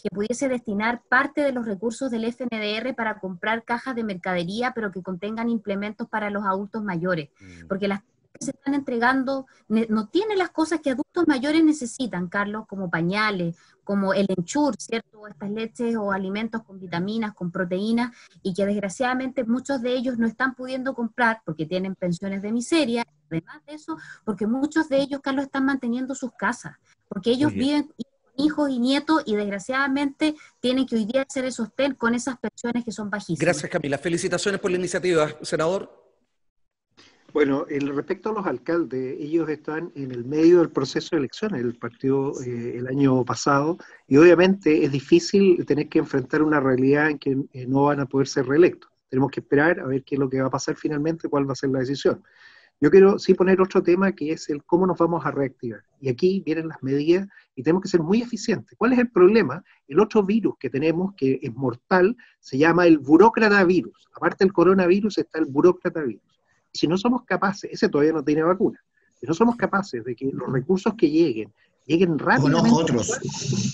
que pudiese destinar parte de los recursos del FNDR para comprar cajas de mercadería, pero que contengan implementos para los adultos mayores, porque las que se están entregando no tienen las cosas que adultos mayores necesitan, Carlos, como pañales, como el Ensure, ¿cierto? Estas leches o alimentos con vitaminas, con proteínas, y que desgraciadamente muchos de ellos no están pudiendo comprar porque tienen pensiones de miseria. Además de eso, porque muchos de ellos, Carlos, están manteniendo sus casas, porque ellos viven con hijos y nietos, y desgraciadamente tienen que hoy día hacer el sostén con esas pensiones que son bajísimas. Gracias, Camila. Felicitaciones por la iniciativa, senador. Bueno, respecto a los alcaldes, ellos están en el medio del proceso de elecciones del partido el año pasado, y obviamente es difícil tener que enfrentar una realidad en que no van a poder ser reelectos. Tenemos que esperar a ver qué es lo que va a pasar finalmente, cuál va a ser la decisión. Yo quiero sí poner otro tema, que es el cómo nos vamos a reactivar. Y aquí vienen las medidas y tenemos que ser muy eficientes. ¿Cuál es el problema? El otro virus que tenemos, que es mortal, se llama el burócrata virus. Aparte del coronavirus está el burócrata virus. Y si no somos capaces, ese todavía no tiene vacuna, si no somos capaces de que los recursos que lleguen rápidamente, con otros.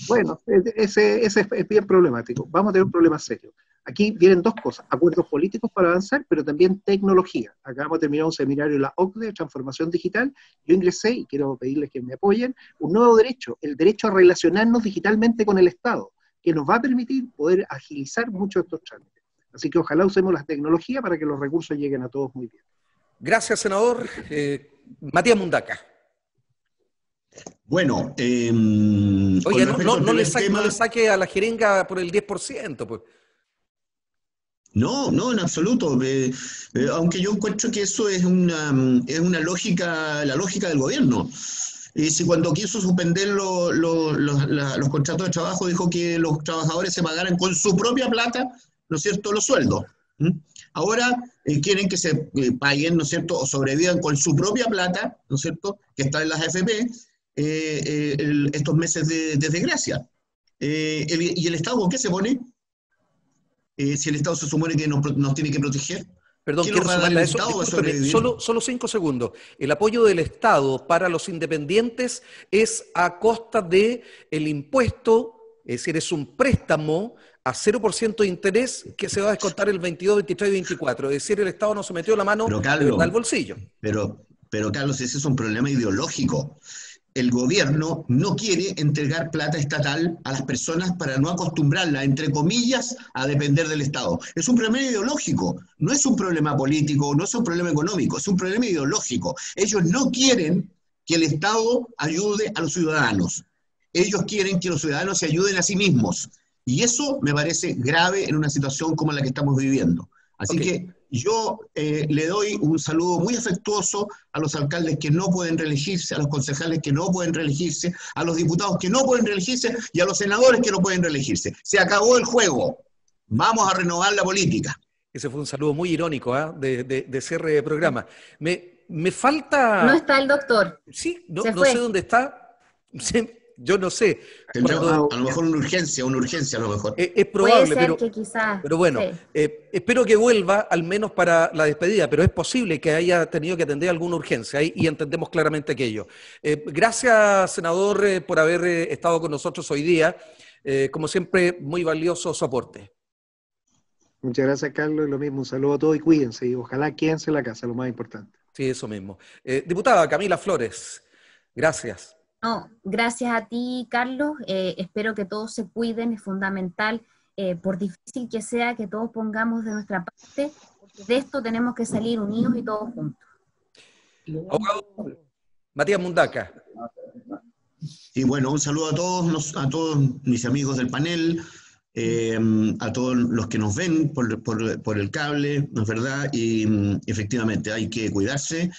Bueno, ese es bien problemático. Vamos a tener un problema serio. Aquí vienen dos cosas: acuerdos políticos para avanzar, pero también tecnología. Acabamos de terminar un seminario en la OCDE de transformación digital. Yo ingresé, y quiero pedirles que me apoyen, un nuevo derecho, el derecho a relacionarnos digitalmente con el Estado, que nos va a permitir poder agilizar mucho estos trámites. Así que ojalá usemos la tecnología para que los recursos lleguen a todos muy bien. Gracias, senador. Matías Mundaca. Bueno, oye, no le saque a la jeringa por el 10%, pues. No, en absoluto. Aunque yo encuentro que eso es una lógica, la lógica del gobierno. Si cuando quiso suspender los contratos de trabajo, dijo que los trabajadores se pagaran con su propia plata, ¿no es cierto?, los sueldos. Ahora quieren que se paguen, ¿no es cierto?, o sobrevivan con su propia plata, ¿no es cierto?, que está en las AFP, estos meses de desgracia. ¿Y el Estado con qué se pone? Si el Estado se supone que nos tiene que proteger, Perdón, ¿Qué quiero nos va a dar sumarle a el eso. Estado para Discúlpeme, sobrevivir? solo 5 segundos. El apoyo del Estado para los independientes es a costa de el impuesto, es decir, es un préstamo a 0% de interés que se va a descontar el 22, 23 y 24. Es decir, el Estado no se metió la mano Pero de verdad al Carlos, bolsillo. pero Carlos, ese es un problema ideológico. El gobierno no quiere entregar plata estatal a las personas para no acostumbrarlas, entre comillas, a depender del Estado. Es un problema ideológico, no es un problema político, no es un problema económico, es un problema ideológico. Ellos no quieren que el Estado ayude a los ciudadanos. Ellos quieren que los ciudadanos se ayuden a sí mismos. Y eso me parece grave en una situación como la que estamos viviendo. Así Ok. que yo le doy un saludo muy afectuoso a los alcaldes que no pueden reelegirse, a los concejales que no pueden reelegirse, a los diputados que no pueden reelegirse y a los senadores que no pueden reelegirse. Se acabó el juego. Vamos a renovar la política. Ese fue un saludo muy irónico, ¿ah? De cierre de programa. Me No falta... está el doctor. Sí, Se no sé fue. dónde está. Sí, yo no sé. Tendrá Cuando, a lo mejor una urgencia a lo mejor. es Puede probable, ser que quizás. pero bueno, Sí. espero que vuelva al menos para la despedida, pero es posible que haya tenido que atender alguna urgencia y entendemos claramente aquello. Gracias, senador, por haber estado con nosotros hoy día. Como siempre, muy valioso su aporte. Muchas gracias, Carlos, y lo mismo, un saludo a todos y cuídense, y ojalá quédense en la casa, lo más importante. Sí, eso mismo. Diputada Camila Flores, gracias. No, gracias a ti, Carlos. Espero que todos se cuiden, es fundamental, por difícil que sea, que todos pongamos de nuestra parte, porque de esto tenemos que salir unidos y todos juntos. Abogado Matías Mundaca. Y bueno, un saludo a todos mis amigos del panel, a todos los que nos ven por el cable, ¿no es verdad? Y efectivamente hay que cuidarse,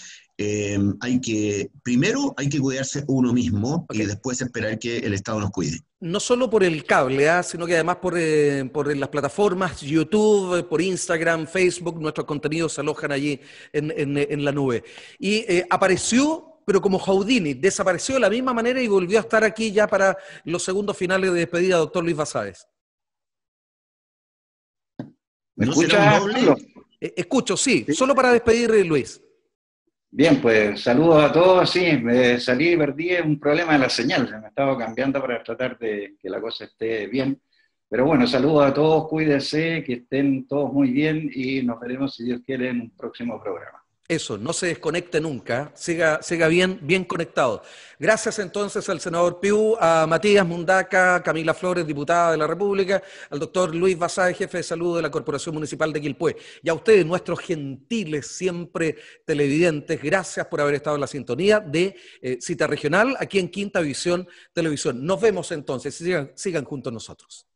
primero hay que cuidarse uno mismo y después esperar que el Estado nos cuide. No solo por el cable, sino que además por las plataformas YouTube, por Instagram, Facebook, nuestros contenidos se alojan allí en la nube. Y apareció, pero como Houdini, desapareció de la misma manera y volvió a estar aquí ya para los segundos finales de despedida, doctor Luis Basáez. ¿Me ¿No será escucha, un doble? Carlos? Escucho, sí, solo para despedir, Luis. Bien, pues saludos a todos. Sí, me salí y perdí un problema de la señal. Se me estaba cambiando para tratar de que la cosa esté bien. Pero bueno, saludos a todos, cuídense, que estén todos muy bien y nos veremos, si Dios quiere, en un próximo programa. Eso, no se desconecte nunca, siga bien conectado. Gracias entonces al senador Piu, a Matías Mundaca, Camila Flores, diputada de la República, al doctor Luis Basáez, jefe de salud de la Corporación Municipal de Quilpué, y a ustedes, nuestros gentiles siempre televidentes, gracias por haber estado en la sintonía de Cita Regional, aquí en Quinta Visión Televisión. Nos vemos entonces, sigan junto a nosotros.